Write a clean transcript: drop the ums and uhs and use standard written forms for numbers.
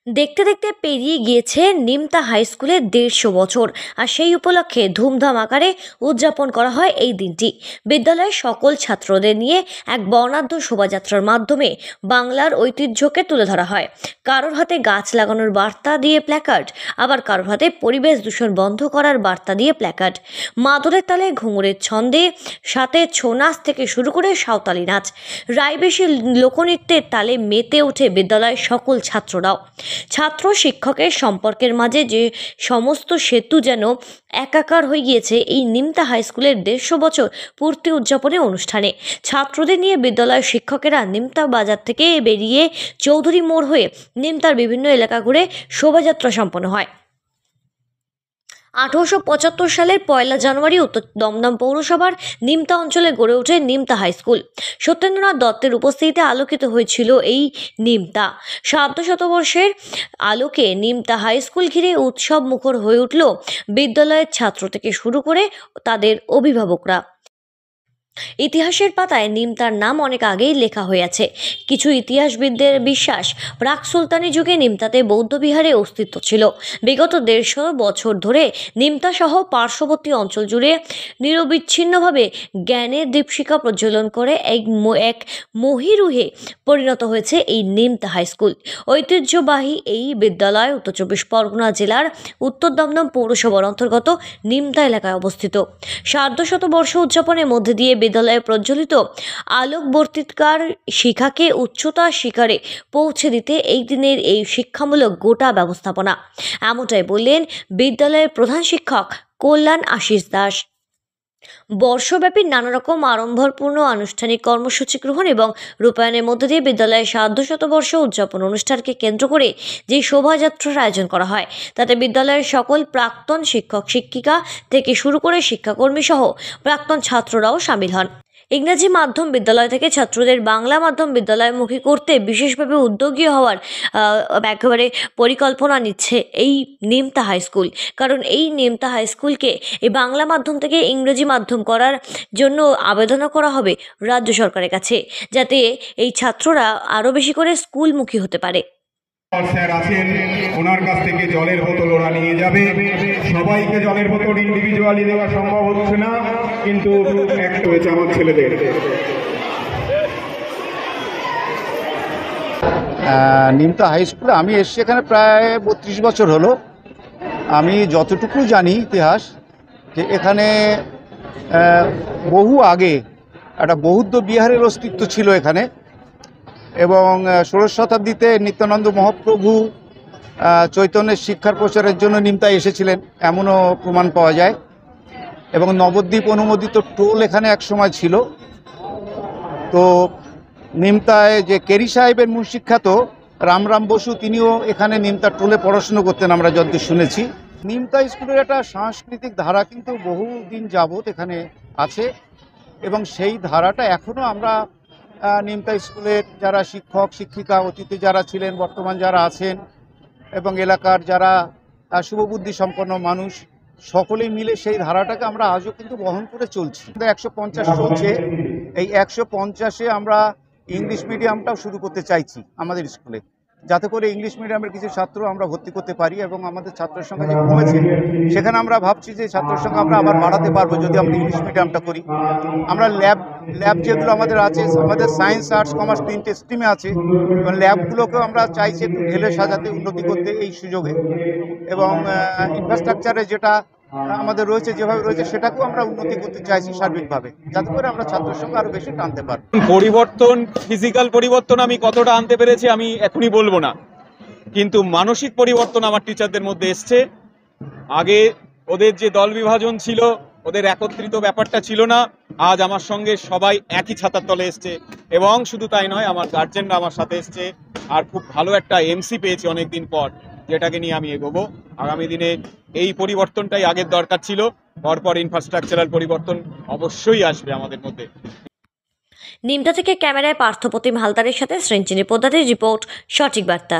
দেখতে দেখতে পেরিয়ে গিয়েছে নিমতা হাই স্কুলের ১৫০ বছর। আর সেই উপলক্ষে ধুমধাম আকারে উদযাপন করা হয় এই দিনটি। বিদ্যালয়ের সকল ছাত্রদের নিয়ে এক বর্ণাঢ্য শোভাযাত্রার মাধ্যমে বাংলার ঐতিহ্যকে তুলে ধরা হয়। কারোর হাতে গাছ লাগানোর বার্তা দিয়ে প্ল্যাকার্ড, আবার কারোর হাতে পরিবেশ দূষণ বন্ধ করার বার্তা দিয়ে প্ল্যাকার্ড। মাদলের তালে, ঘুঙুরের ছন্দে, সাথে ছৌ নাচ থেকে শুরু করে সাঁওতালি নাচ, রায়বেশী লোকনৃত্যের তালে মেতে ওঠে বিদ্যালয়ের সকল ছাত্ররাও। ছাত্র শিক্ষকের সম্পর্কের মাঝে যে সমস্ত সেতু যেন একাকার হয়ে গিয়েছে এই নিমতা হাই স্কুলের ১৫০ বছর পূর্তি উদযাপনী অনুষ্ঠানে। ছাত্রদের নিয়ে বিদ্যালয়ের শিক্ষকেরা নিমতা বাজার থেকে বেরিয়ে চৌধুরী মোড় হয়ে নিমতার বিভিন্ন এলাকা ঘুরে শোভাযাত্রা সম্পন্ন হয়। ১৮৭৫ সালের ১লা জানুয়ারি উত্তর দমদম পৌরসভার নিমতা অঞ্চলে গড়ে ওঠে নিমতা হাই স্কুল। সত্যেন্দ্রনাথ দত্তের উপস্থিতিতে আলোকিত হয়েছিল এই নিমতা। শতবর্ষের আলোকে নিমতা হাই স্কুল ঘিরে উৎসব মুখর হয়ে উঠল বিদ্যালয়ের ছাত্র থেকে শুরু করে তাদের অভিভাবকরা। ইতিহাসের পাতায় নিমতার নাম অনেক আগেই লেখা হয়ে আছে। কিছু ইতিহাসবিদদের বিশ্বাস, প্রাক সুলতানি যুগে নিমতাতে বৌদ্ধ বিহারের অস্তিত্ব ছিল। বিগত ১৫০ বছর ধরে নিমতা সহ পার্শ্ববর্তী অঞ্চল জুড়ে নিরবিচ্ছিন্নভাবে জ্ঞানের দীপশিখা প্রজ্বলন করে এক মহিরুহে পরিণত হয়েছে এই নিমতা হাই স্কুল। ঐতিহ্যবাহী এই বিদ্যালয় উত্তর ২৪ পরগনা জেলার উত্তর দমদম পৌরসভার অন্তর্গত নিমতা এলাকায় অবস্থিত। সার্ধশতবর্ষ উদযাপনের মধ্যে দিয়ে বিদ্যালয়ে প্রজ্বলিত আলোকবর্তিকার শিখাকে উচ্চতা শিখরে পৌঁছে দিতে এই দিনের এই শিক্ষামূলক গোটা ব্যবস্থাপনা। এমনটাই বললেন বিদ্যালয়ের প্রধান শিক্ষক কল্যাণ আশিস দাস। বর্ষব্যাপী নানা রকম আড়ম্বরপূর্ণ আনুষ্ঠানিক কর্মসূচি গ্রহণ এবং রূপায়ণের মধ্য দিয়ে বিদ্যালয়ের সার্ধশতবর্ষ উদযাপন অনুষ্ঠানকে কেন্দ্র করে যে শোভাযাত্রার আয়োজন করা হয়, তাতে বিদ্যালয়ের সকল প্রাক্তন শিক্ষক শিক্ষিকা থেকে শুরু করে শিক্ষাকর্মী সহ প্রাক্তন ছাত্ররাও সামিল হন। ইংরেজি মাধ্যম বিদ্যালয় থেকে ছাত্রদের বাংলা মাধ্যম বিদ্যালয়মুখী করতে বিশেষভাবে উদ্যোগী হওয়ার একেবারে পরিকল্পনা নিচ্ছে এই নিমতা হাই স্কুল। কারণ এই নিমতা হাই স্কুলকে এই বাংলা মাধ্যম থেকে ইংরেজি মাধ্যম করার জন্য আবেদনও করা হবে রাজ্য সরকারের কাছে, যাতে এই ছাত্ররা আরও বেশি করে স্কুলমুখী হতে পারে। স্যার আছেন, ওনার কাছ থেকে জলের বোতল ওরা নিয়ে যাবে। সবাইকে জলের বোতল ইন্ডিভিজুয়ালি দেওয়া সম্ভব হচ্ছে না, কিন্তু একটা হয়েছে আমার ছেলেদের। নিমতা হাই স্কুলে আমি এসেছি এখানে প্রায় ৩২ বছর হলো। আমি যতটুকু জানি ইতিহাস, যে এখানে বহু আগে একটা বৌদ্ধ বিহারের অস্তিত্ব ছিল এখানে, এবং ১৬শ শতাব্দীতে নিত্যানন্দ মহাপ্রভু চৈতন্যের শিক্ষার প্রচারের জন্য নিমতায় এসেছিলেন, এমনও প্রমাণ পাওয়া যায়। এবং নবদ্বীপ অনুমোদিত টোল এখানে একসময় ছিল। তো নিমতায় যে কেরি সাহেবের মুন্সিখ্যাত রামরাম বসু, তিনিও এখানে নিমতার টোলে পড়াশুনো করতেন আমরা যতদূর শুনেছি। নিমতা স্কুলের একটা সাংস্কৃতিক ধারা কিন্তু বহুদিন যাবৎ এখানে আছে, এবং সেই ধারাটা এখনও আমরা নিমতা স্কুলের যারা শিক্ষক শিক্ষিকা, অতীতে যারা ছিলেন, বর্তমান যারা আছেন, এবং এলাকার যারা শুভবুদ্ধি সম্পন্ন মানুষ, সকলেই মিলে সেই ধারাটাকে আমরা আজও কিন্তু বহন করে চলছি। ১৫০ চলছে, এই ১৫০-এ আমরা ইংলিশ মিডিয়ামটাও শুরু করতে চাইছি আমাদের স্কুলে, যাতে করে ইংলিশ মিডিয়ামের কিছু ছাত্র আমরা ভর্তি করতে পারি। এবং আমাদের ছাত্রের সংখ্যা যে কমেছে, সেখানে আমরা ভাবছি যে ছাত্রের সংখ্যা আমরা আবার বাড়াতে পারবো যদি আমরা ইংলিশ মিডিয়ামটা করি। আমরা ল্যাব যেগুলো আমাদের আছে, আমাদের সায়েন্স আর্টস কমার্স ৩টে স্ট্রিমে আছে, এবং ল্যাবগুলোকেও আমরা চাইছি একটু ঢেলে সাজাতে, উন্নতি করতে এই সুযোগে। এবং ইনফ্রাস্ট্রাকচারে যেটা আমাদের রয়েছে, যেভাবে রয়েছে, সেটাকেও আমরা উন্নতি করতে চাইছি সার্বিকভাবে, যাতে করে আমরা ছাত্রের সঙ্গে আরো বেশি টানতে পারবো। পরিবর্তন, ফিজিক্যাল পরিবর্তন আমি কতটা আনতে পেরেছি আমি এখনই বলবো না, কিন্তু মানসিক পরিবর্তন আমার টিচারদের মধ্যে এসছে। আগে ওদের যে দল বিভাজন ছিল, ওদের একত্রিত ব্যাপারটা ছিল না। আজ আমার সঙ্গে সবাই একই ছাতার তলে এসছে, এবং শুধু তাই নয়, আমার গার্জেনরা আমার সাথে এসছে। আর খুব ভালো একটা এমসি পেয়েছি অনেকদিন পর, যেটাকে নিয়ে আমি এগোবো। আগামী দিনে এই পরিবর্তনটাই আগের দরকার ছিল, পরপর ইনফ্রাস্ট্রাকচারাল পরিবর্তন অবশ্যই আসবে আমাদের মধ্যে। নিমতা থেকে ক্যামেরায় পার্থপ্রতিম হালদারের সাথে সৃঞ্জিনী পোদ্দারের রিপোর্ট, সঠিক বার্তা।